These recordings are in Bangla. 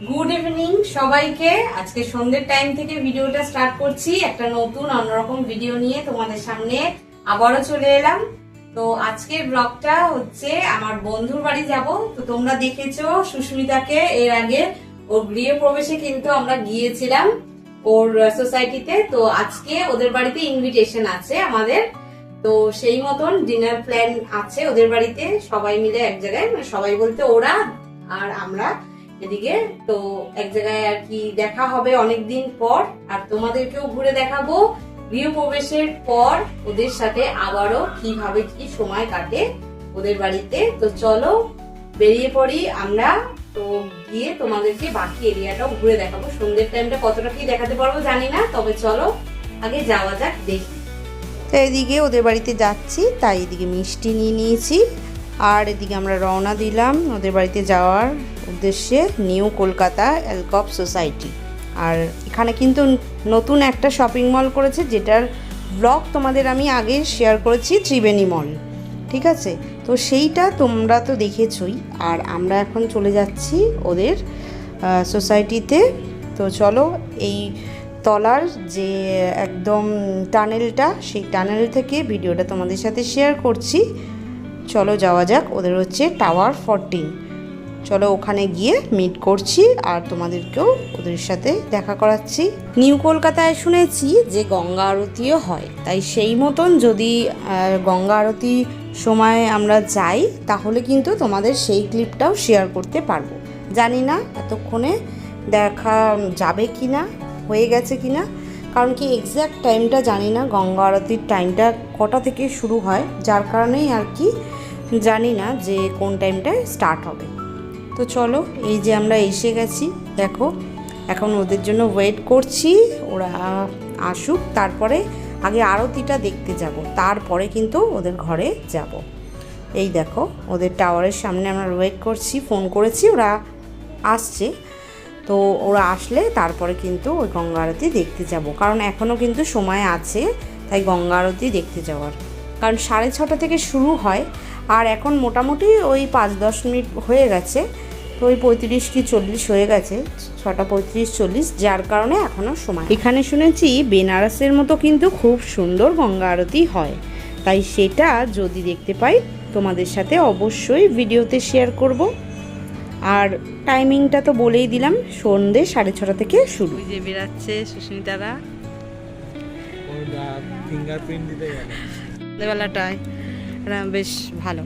গুড ইভিনিং সবাইকে। আজকে সন্ধ্যের টাইম থেকে ভিডিওটা স্টার্ট করছি। একটা নতুন অন্যরকম ভিডিও নিয়ে তোমাদের সামনে আবারও চলে এলাম। তো আজকের ব্লগটা হচ্ছে আমার বন্ধুর বাড়ি যাব। তো তোমরা দেখেছো সুস্মিতাকে এর আগে ওর গৃহ প্রবেশে কিন্তু আমরা গিয়েছিলাম ওর সোসাইটিতে। তো আজকে ওদের বাড়িতে ইনভিটেশন আছে আমাদের। তো সেই মতন ডিনার প্ল্যান আছে ওদের বাড়িতে, সবাই মিলে এক জায়গায়, মানে সবাই বলতে ওরা আর আমরা এদিকে। তো এক জায়গায় আর কি দেখা হবে অনেকদিন পর, আর তোমাদেরকেও ঘুরে দেখাবো গৃহ প্রবেশের পর ওদের সাথে আবারও কিভাবে কি সময় কাটে ওদের বাড়িতে। তো চলো বেরিয়ে পড়ি আমরা। তো গিয়ে তোমাদেরকে বাকি এরিয়াটাও ঘুরে দেখাবো। সন্ধ্যের টাইমটা কতটা কি দেখাতে পারবো জানি না, তবে চলো আগে যাওয়া যাক, দেখি। তো এদিকে ওদের বাড়িতে যাচ্ছি, তাই এদিকে মিষ্টি নিয়ে নিয়েছি, আর এদিকে আমরা রওনা দিলাম ওদের বাড়িতে যাওয়ার উদ্দেশ্যে, নিউ কলকাতা অ্যালকপ সোসাইটি। আর এখানে কিন্তু নতুন একটা শপিং মল করেছে, যেটার ব্লগ তোমাদের আমি আগে শেয়ার করেছি, ত্রিবেণী মল, ঠিক আছে? তো সেইটা তোমরা তো দেখেছই। আর আমরা এখন চলে যাচ্ছি ওদের সোসাইটিতে। তো চলো, এই তলার যে একদম টানেলটা, সেই টানেল থেকে ভিডিওটা তোমাদের সাথে শেয়ার করছি। চলো যাওয়া যাক। ওদের হচ্ছে টাওয়ার 14। চলো ওখানে গিয়ে মিট করছি আর তোমাদেরকেও ওদের সাথে দেখা করাচ্ছি। নিউ কলকাতায় শুনেছি যে গঙ্গা আরতিও হয়, তাই সেই মতন যদি গঙ্গা আরতি সময় আমরা যাই তাহলে কিন্তু তোমাদের সেই ক্লিপটাও শেয়ার করতে পারবো। জানি না এতক্ষণে দেখা যাবে কি না, হয়ে গেছে কি না, কারণ কি এক্স্যাক্ট টাইমটা জানি না, গঙ্গা আরতির টাইমটা কটা থেকে শুরু হয়, যার কারণেই আর কি জানি না যে কোন টাইমটায় স্টার্ট হবে। তো চলো, এই যে আমরা এসে গেছি, দেখো এখন ওদের জন্য ওয়েট করছি, ওরা আসুক, তারপরে আগে আরতিটা দেখতে যাব, তারপরে কিন্তু ওদের ঘরে যাব। এই দেখো ওদের টাওয়ারের সামনে আমরা ওয়েট করছি, ফোন করেছি, ওরা আসছে। তো ওরা আসলে তারপরে কিন্তু ওই গঙ্গা আরতি দেখতে যাব, কারণ এখনও কিন্তু সময় আছে, তাই গঙ্গা আরতি দেখতে যাওয়ার। কারণ 6:30 থেকে শুরু হয়, আর এখন মোটামুটি ওই 5-10 মিনিট হয়ে গেছে, তো ওই 35 কি 40 হয়ে গেছে, 6:35-40, যার কারণে এখনও সময়। এখানে শুনেছি বেনারসের মতো কিন্তু খুব সুন্দর গঙ্গা আরতি হয়, তাই সেটা যদি দেখতে পাই তোমাদের সাথে অবশ্যই ভিডিওতে শেয়ার করব। আর টাইমিংটা তো বলেই দিলাম, সন্ধ্যে 6:30 থেকে শুরু। যে বেরাচ্ছে সুস্মিতারা ফিঙ্গারপ্রিন্ট দিতে গেল বেলাটায়, বেশ ভালো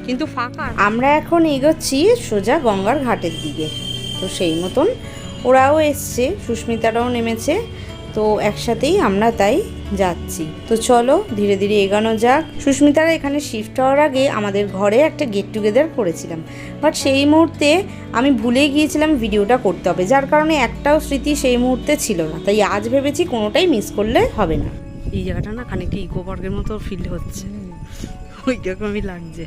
কিন্তু ফাঁকা। আমরা এখন এগোচ্ছি সোজা গঙ্গার ঘাটের দিকে। তো সেই মতন ওরাও এসছে, সুস্মিতারাও নেমেছে, তো একসাথেই আমরা তাই যাচ্ছি। তো চলো ধীরে ধীরে এগোনো যাক। সুস্মিতারা এখানে শিফট হওয়ার আগে আমাদের ঘরে একটা গেট টুগেদার করেছিলাম, বাট সেই মুহূর্তে আমি ভুলে গিয়েছিলাম ভিডিওটা করতে হবে, যার কারণে একটাও স্মৃতি সেই মুহূর্তে ছিল না। তাই আজ ভেবেছি কোনোটাই মিস করলে হবে না। এই জায়গাটা না খানিকটা ইকো পার্কের মতো ফিল হচ্ছে, ওই রকমই লাগছে।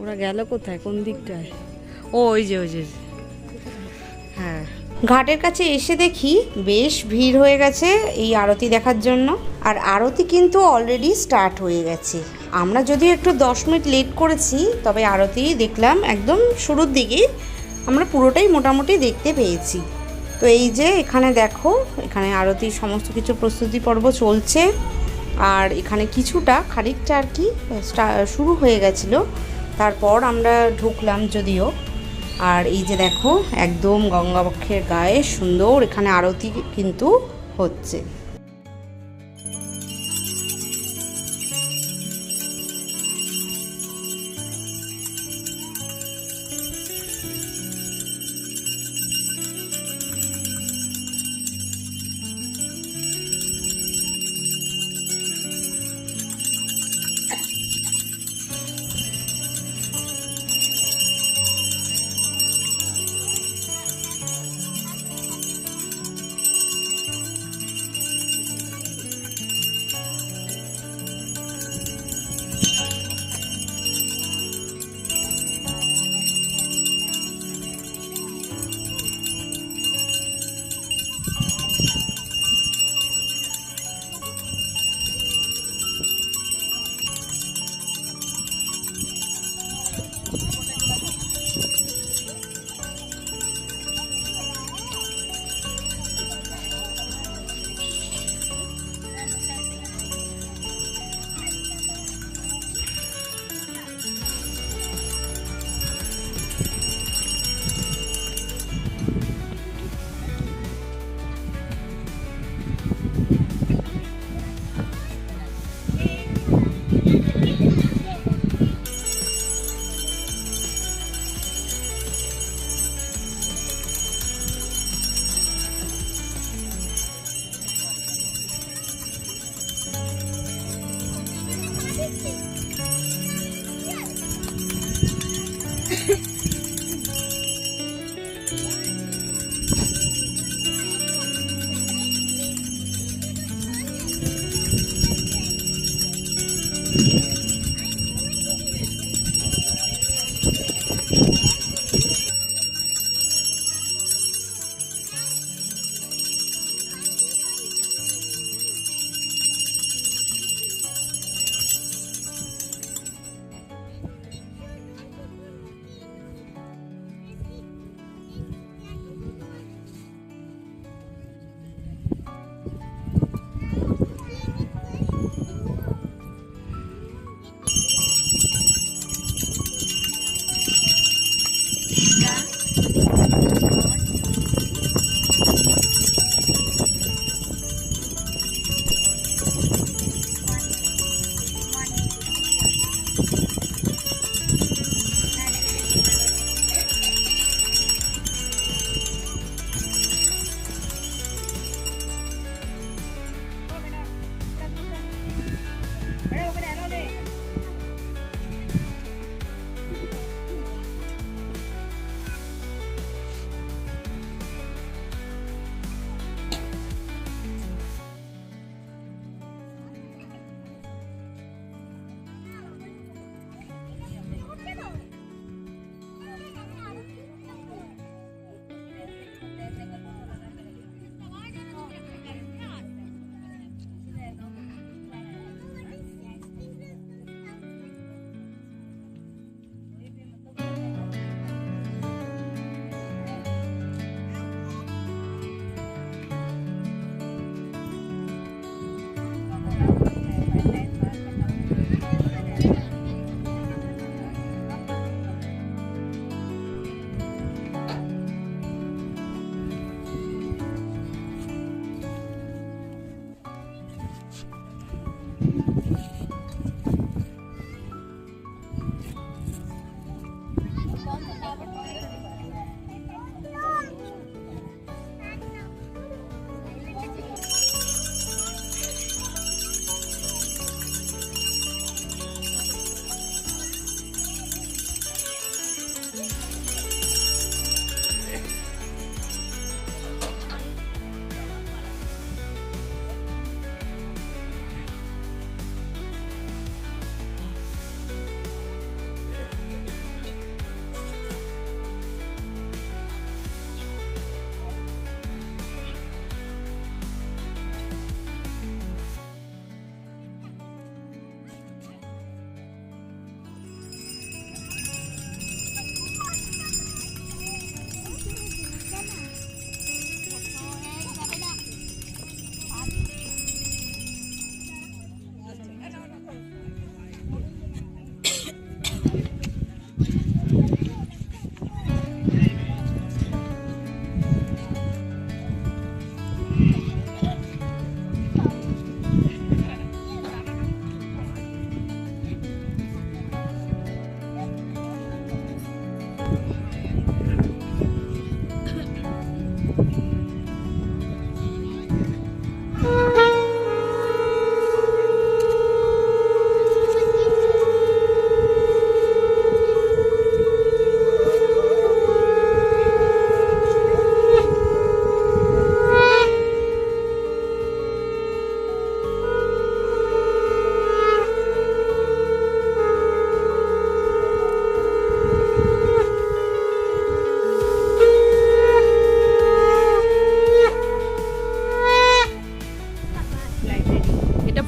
ওরা গেল কোথায়, কোন দিকটায়? ও ওই যে হ্যাঁ, ঘাটের কাছে এসে দেখি বেশ ভিড় হয়ে গেছে এই আরতি দেখার জন্য। আর আরতি কিন্তু অলরেডি স্টার্ট হয়ে গেছে। আমরা যদিও একটু 10 মিনিট লেট করেছি, তবে আরতি দেখলাম একদম শুরুর দিকেই, আমরা পুরোটাই মোটামুটি দেখতে পেয়েছি। তো এই যে এখানে দেখো, এখানে আরতির সমস্ত কিছু প্রস্তুতি পর্ব চলছে, আর এখানে কিছুটা খানিকটা আর কি শুরু হয়ে গেছিলো, তারপর আমরা ঢুকলাম যদিও। আর এই যে দেখো একদম গঙ্গাবক্ষের গায়ে সুন্দর এখানে আরতি কিন্তু হচ্ছে।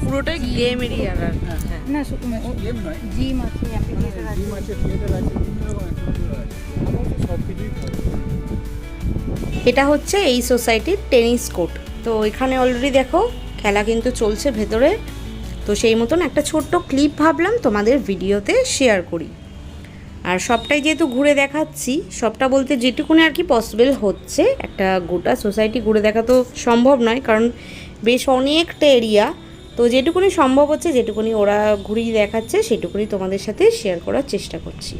পুরোটাই গেম এরিয়া। না গেম নয়, জিম আছে, জিম আছে, থিয়েটার আছে, বিভিন্ন রকম সব কিছুই থাকে। এটা হচ্ছে এই সোসাইটির টেনিস কোর্ট। তো এখানে অলরেডি দেখো খেলা কিন্তু চলছে ভেতরে। তো সেই মতন একটা ছোট্ট ক্লিপ ভাবলাম তোমাদের ভিডিওতে শেয়ার করি। আর সবটাই যেহেতু ঘুরে দেখাচ্ছি, সবটা বলতে যেটুকুনি আর কি পসিবল হচ্ছে, একটা গোটা সোসাইটি ঘুরে দেখা তো সম্ভব নয়, কারণ বেশ অনেকটা এরিয়া। তো যেটুকুনি সম্ভব হচ্ছে, যেটুকুনি ওরা ঘুরিয়ে দেখাচ্ছে, সেটুকুনি তোমাদের সাথে শেয়ার করার চেষ্টা করছি।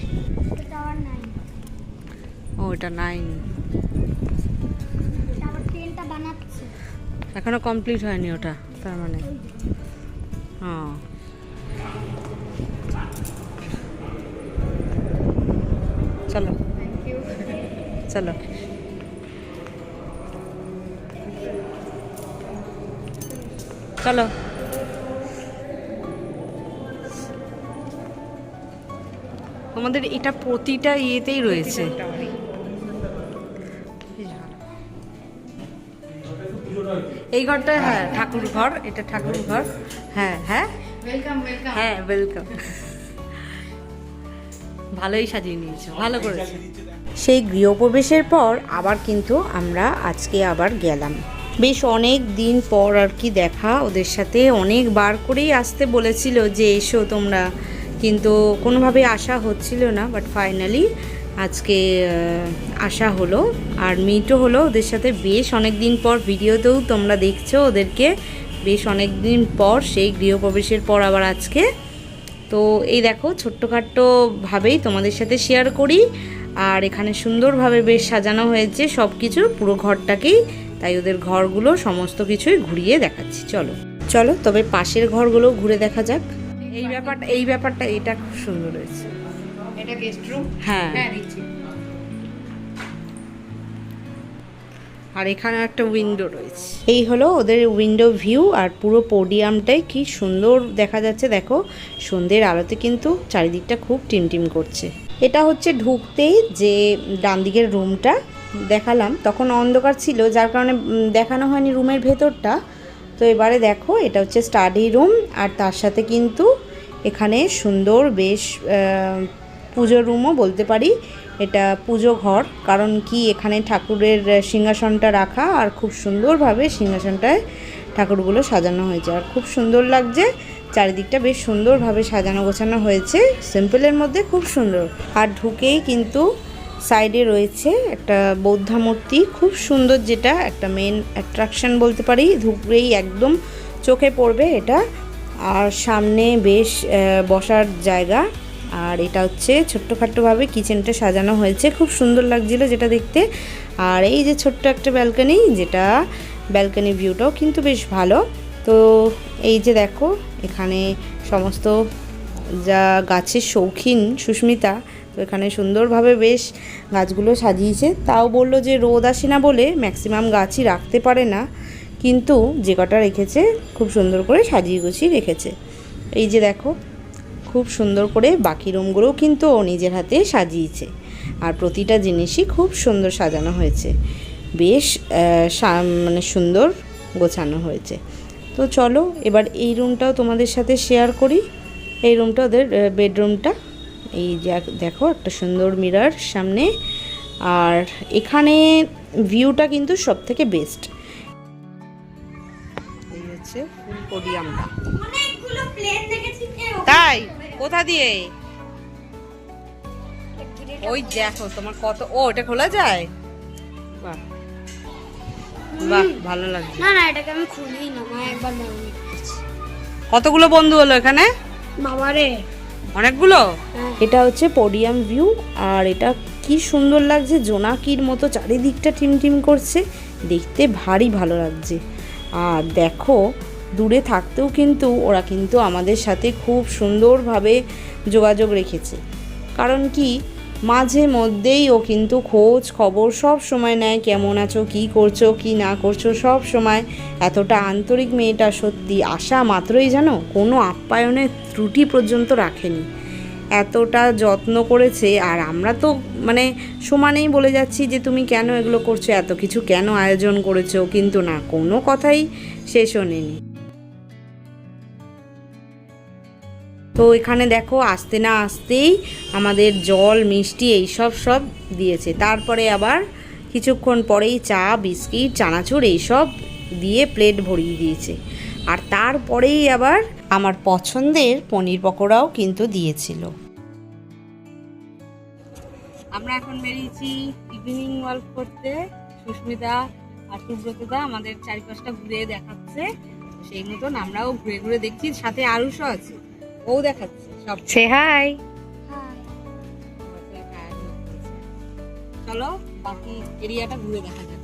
ও এটা 9, এখনো কমপ্লিট হয়নি ওটা, তার মানে হ্যাঁ। চলো চলো। চলো তোমাদের এটা প্রতিটা ইয়েতেই রয়েছে। এই ঘরটা হ্যাঁ ঠাকুর ঘর, এটা ঠাকুর ঘর। হ্যাঁ হ্যাঁ হ্যাঁ ওয়েলকাম। ভালোই সাজিয়ে নিয়েছো, ভালো করেছো। সেই গৃহপ্রবেশের পর আবার কিন্তু আমরা আজকে আবার গেলাম। বেশ অনেক দিন পর আর কি দেখা ওদের সাথে। অনেকবার করেই আসতে বলেছিল যে এসো তোমরা, কিন্তু কোনোভাবে আসা হচ্ছিল না। বাট ফাইনালি আজকে আসা হলো আর মিটও হলো ওদের সাথে। বেশ অনেক দিন পর, ভিডিওতেও তোমরা দেখছো ওদেরকে, বেশ অনেক দিন পর সেই গৃহপ্রবেশের পর আবার আজকে। তো এই দেখো ছোট্টখাট্টোভাবেই তোমাদের সাথে শেয়ার করি। আর এখানে সুন্দরভাবে বেশ সাজানো হয়েছে সব কিছু, পুরো ঘরটাকেই। তাই ওদের ঘরগুলো সমস্ত কিছুই ঘুরিয়ে দেখাচ্ছি। চলো চলো তবে পাশের ঘরগুলো ঘুরে দেখা যাক। এই ব্যাপারটা এটা খুব সুন্দর হয়েছে। এটা গেস্ট রুম। হ্যাঁ দিচ্ছি। আর এখানে একটা উইন্ডো রয়েছে। এই হলো ওদের উইন্ডো ভিউ। আর পুরো পোডিয়ামটাই কি সুন্দর দেখা যাচ্ছে দেখো। সন্ধ্যের আলোতে কিন্তু চারিদিকটা খুব টিমটিম করছে। এটা হচ্ছে ঢুকতেই যে ডান দিকের রুমটা দেখালাম, তখন অন্ধকার ছিল যার কারণে দেখানো হয়নি রুমের ভেতরটা। তো এবারে দেখো এটা হচ্ছে স্টাডি রুম। আর তার সাথে কিন্তু এখানে সুন্দর বেশ পুজো রুমও বলতে পারি। এটা পুজো ঘর, কারণ কি এখানে ঠাকুরের সিংহাসনটা রাখা আর খুব সুন্দরভাবে সিংহাসনটায় ঠাকুরগুলো সাজানো হয়েছে। আর খুব সুন্দর লাগছে, চারিদিকটা বেশ সুন্দরভাবে সাজানো গোছানো হয়েছে, সিম্পলের মধ্যে খুব সুন্দর। আর ঢুকেই কিন্তু সাইডে রয়েছে একটা বৌদ্ধা মূর্তি, খুব সুন্দর, যেটা একটা মেন অ্যাট্রাকশন বলতে পারি। ঢুকলেই একদম চোখে পড়বে এটা। আর সামনে বেশ বসার জায়গা। আর এটা হচ্ছে ছোট্টখাট্টোভাবে কিচেনটা সাজানো হয়েছে, খুব সুন্দর লাগছিল যেটা দেখতে। আর এই যে ছোট্ট একটা ব্যালকনি, যেটা ব্যালকনি ভিউটাও কিন্তু বেশ ভালো। তো এই যে দেখো এখানে সমস্ত যা গাছের শৌখিন সুস্মিতা, তো এখানে সুন্দরভাবে বেশ গাছগুলো সাজিয়েছে। তাও বললো যে রোদ আসে না বলে ম্যাক্সিমাম গাছই রাখতে পারে না, কিন্তু যে কটা রেখেছে খুব সুন্দর করে সাজিয়ে গুছিয়ে রেখেছে। এই যে দেখো খুব সুন্দর করে বাকি রুমগুলোও কিন্তু ও নিজের হাতে সাজিয়েছে। আর প্রতিটা জিনিসই খুব সুন্দর সাজানো হয়েছে, বেশ মানে সুন্দর গোছানো হয়েছে। তো চলো এবার এই রুমটাও তোমাদের সাথে শেয়ার করি। এই রুমটা ওদের বেডরুমটা। এই দেখো একটা সুন্দর মিরর সামনে। আর এখানে ভিউটা কিন্তু সব থেকে বেস্ট। এই হচ্ছে ফুল পোডিয়ামটা। তাই কোথা দিয়ে? ওই দেখো তোমার কত, ও এটা খোলা যায়। বাহ বাহ ভালো লাগছে। না না এটাকে আমি খুলি না, মা একবার বানাই। কতগুলো বন্ধু হলো এখানে? বাবারে অনেকগুলো। এটা হচ্ছে পোডিয়াম ভিউ। আর এটা কি সুন্দর লাগছে, জোনাকির মতো চারিদিকটা টিমটিম করছে, দেখতে ভারী ভালো লাগছে। আর দেখো দূরে থাকতেও কিন্তু ওরা কিন্তু আমাদের সাথে খুব সুন্দরভাবে যোগাযোগ রেখেছে। কারণ কি মাঝে মধ্যেই ও কিন্তু খোঁজ খবর সব সময় নেয়, কেমন আছো, কি করছো, কি না করছো, সব সময়। এতটা আন্তরিক মেয়েটা, সত্যি আসা মাত্রই জানো কোনো আপ্যায়নের ত্রুটি পর্যন্ত রাখেনি, এতটা যত্ন করেছে। আর আমরা তো মানে সমানেই বলে যাচ্ছি যে তুমি কেন এগুলো করছো, এত কিছু কেন আয়োজন করেছো, কিন্তু না, কোনো কথাই সে শোনেনি। তো এখানে দেখো আসতে না আসতেই আমাদের জল মিষ্টি এইসব সব দিয়েছে। তারপরে আবার কিছুক্ষণ পরেই চা বিস্কিট চানাচুর এইসব দিয়ে প্লেট ভরিয়ে দিয়েছে। আর তারপরেই আবার আমার পছন্দের পনির পকোড়াও কিন্তু দিয়েছিল। আমরা এখন বেরিয়েছি ইভিনিং ওয়াক করতে। সুস্মিতা আর সুব্রতদা আমাদের চারিপাশটা ঘুরে দেখাচ্ছে, সেই মতন আমরাও ঘুরে ঘুরে দেখছি। সাথে আরুষও আছে, ও দেখাচ্ছে সব। সে হাই। চলো বাকি এরিয়াটা ঘুরে দেখা যাক।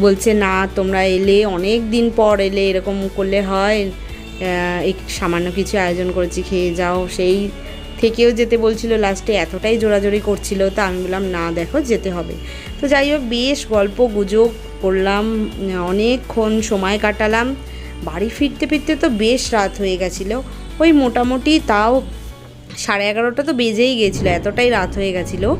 বলছে না তোমরা এলে, অনেক দিন পর এলে, এরকম করলে হয়, এই সামান্য কিছু আয়োজন করেছি, খেয়ে যাও। সেই থেকেও যেতে বলছিল, লাস্টে এতটাই জোরাজোরি করছিল, তা আমি বললাম না দেখো যেতে হবে। তো যাই হোক, বেশ গল্প গুজব করলাম, অনেকক্ষণ সময় কাটালাম। বাড়ি ফিরতে ফিরতে তো বেশ রাত হয়ে গেছিলো, ওই মোটামুটি তাও 11:30 তো বেজেই গেছিলো, এতটাই রাত হয়ে গেছিলো।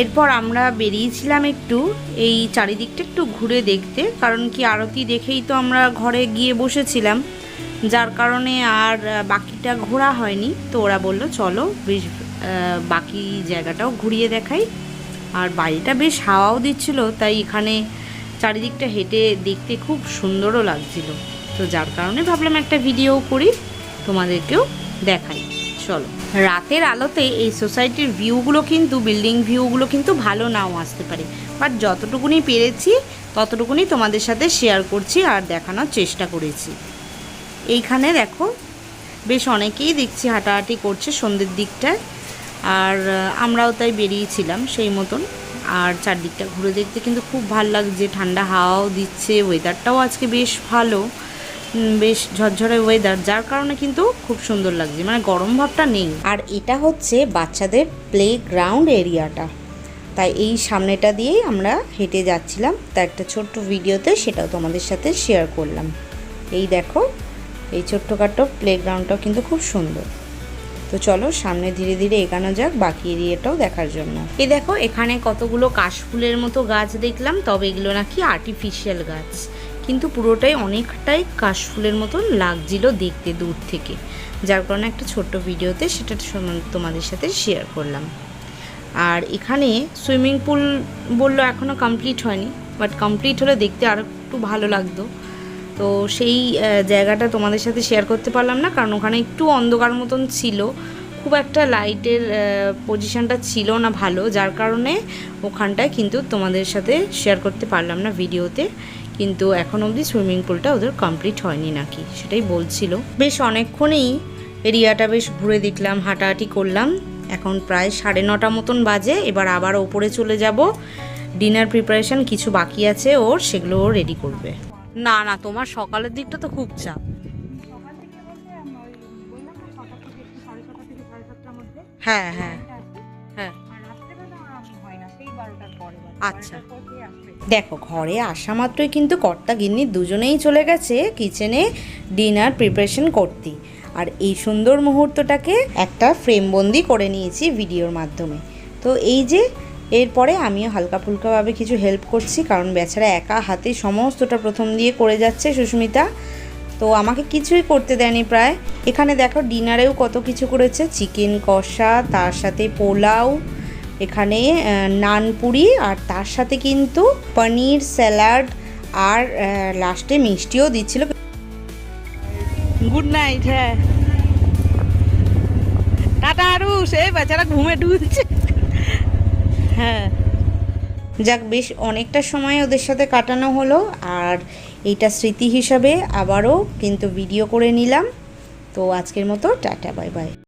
এরপর আমরা বেরিয়েছিলাম একটু এই চারিদিকটা একটু ঘুরে দেখতে, কারণ কি আরতি দেখেই তো আমরা ঘরে গিয়ে বসেছিলাম, যার কারণে আর বাকিটা ঘোরা হয়নি। তো ওরা বলল চলো বেশ বাকি জায়গাটাও ঘুরিয়ে দেখাই। আর বাড়িটা বেশ হাওয়াও দিচ্ছিল, তাই এখানে চারিদিকটা হেঁটে দেখতে খুব সুন্দরও লাগছিল। তো যার কারণে ভাবলাম একটা ভিডিও করি, তোমাদেরকেও দেখাই। চলো, রাতের আলোতে এই সোসাইটির ভিউগুলো কিন্তু, বিল্ডিং ভিউগুলো কিন্তু ভালো নাও আসতে পারে, বাট যতটুকুনি পেরেছি ততটুকুনি তোমাদের সাথে শেয়ার করছি আর দেখানোর চেষ্টা করেছি। এইখানে দেখো বেশ অনেকেই দেখছি হাঁটাহাঁটি করছে সন্ধ্যের দিকটায়, আর আমরাও তাই বেরিয়েছিলাম সেই মতন। আর চারদিকটা ঘুরে দেখতে কিন্তু খুব ভালো লাগছে, ঠান্ডা হাওয়াও দিচ্ছে, ওয়েদারটাও আজকে বেশ ভালো, বেশ ঝরঝরে ওয়েদার, যার কারণে কিন্তু খুব সুন্দর লাগছে, মানে গরম ভাবটা নেই। আর এটা হচ্ছে বাচ্চাদের প্লে গ্রাউন্ড এরিয়াটা, তাই এই সামনেটা দিয়েই আমরা হেঁটে যাচ্ছিলাম। তা একটা ছোট্ট ভিডিওতে সেটাও তোমাদের সাথে শেয়ার করলাম। এই দেখো, এই ছোট্টখাটো প্লেগ্রাউন্ডটাও কিন্তু খুব সুন্দর। তো চলো সামনে ধীরে ধীরে এগোনো যাক বাকি এরিয়াটাও দেখার জন্য। এই দেখো, এখানে কতগুলো কাশফুলের মতো গাছ দেখলাম, তবে এগুলো নাকি আর্টিফিশিয়াল গাছ, কিন্তু পুরোটাই অনেকটাই কাশফুলের মতন লাগছিল দেখতে দূর থেকে, যার কারণে একটা ছোট্ট ভিডিওতে সেটা তোমাদের সাথে শেয়ার করলাম। আর এখানে সুইমিং পুল বললো এখনও কমপ্লিট হয়নি, বাট কমপ্লিট হলে দেখতে আরও একটু ভালো লাগতো। তো সেই জায়গাটা তোমাদের সাথে শেয়ার করতে পারলাম না, কারণ ওখানে একটু অন্ধকার মতন ছিল, খুব একটা লাইটের পজিশনটা ছিল না ভালো, যার কারণে ওখানটায় কিন্তু তোমাদের সাথে শেয়ার করতে পারলাম না ভিডিওতে। কিন্তু এখন অবধি সুইমিং পুলটা ওদের কমপ্লিট হয়নি নাকি, সেটাই বলছিল। বেশ অনেকক্ষণই এরিয়াটা বেশ ঘুরে দেখলাম, হাঁটাহাঁটি করলাম। এখন প্রায় 9:30 মতন বাজে। এবার আবার ওপরে চলে যাব, ডিনার প্রিপারেশন কিছু বাকি আছে ওর, সেগুলোও রেডি করবে। না না, তোমার সকালের দিকটা তো খুব চাপ। হ্যাঁ হ্যাঁ হ্যাঁ, আচ্ছা। দেখো, ঘরে আসা মাত্রই কিন্তু কর্তা গিন্নি দুজনেই চলে গেছে কিচেনে ডিনার প্রিপারেশন করতে। আর এই সুন্দর মুহূর্তটাকে একটা ফ্রেমবন্দি করে নিয়েছি ভিডিওর মাধ্যমে। তো এই যে এরপরে আমিও হালকা ফুলকাভাবে কিছু হেল্প করছি, কারণ বেচারা একা হাতে সমস্তটা প্রথম দিয়ে করে যাচ্ছে সুস্মিতা, তো আমাকে কিছুই করতে দেয়নি প্রায়। এখানে দেখো ডিনারেও কত কিছু করেছে, চিকেন কষা, তার সাথে পোলাও, এখানে নানপুরি, আর তার সাথে কিন্তু পনির স্যালাড, আর লাস্টে মিষ্টিও দিচ্ছিল। Good night. হ্যাঁ, টাটা আরুষ, এই বেচারা ঘুমে ডুবছে। হ্যাঁ, যাক, বেশ অনেকটা সময় ওদের সাথে কাটানো হলো, আর এইটা স্মৃতি হিসাবে আবারও কিন্তু ভিডিও করে নিলাম। তো আজকের মতো টাটা, বাই বাই।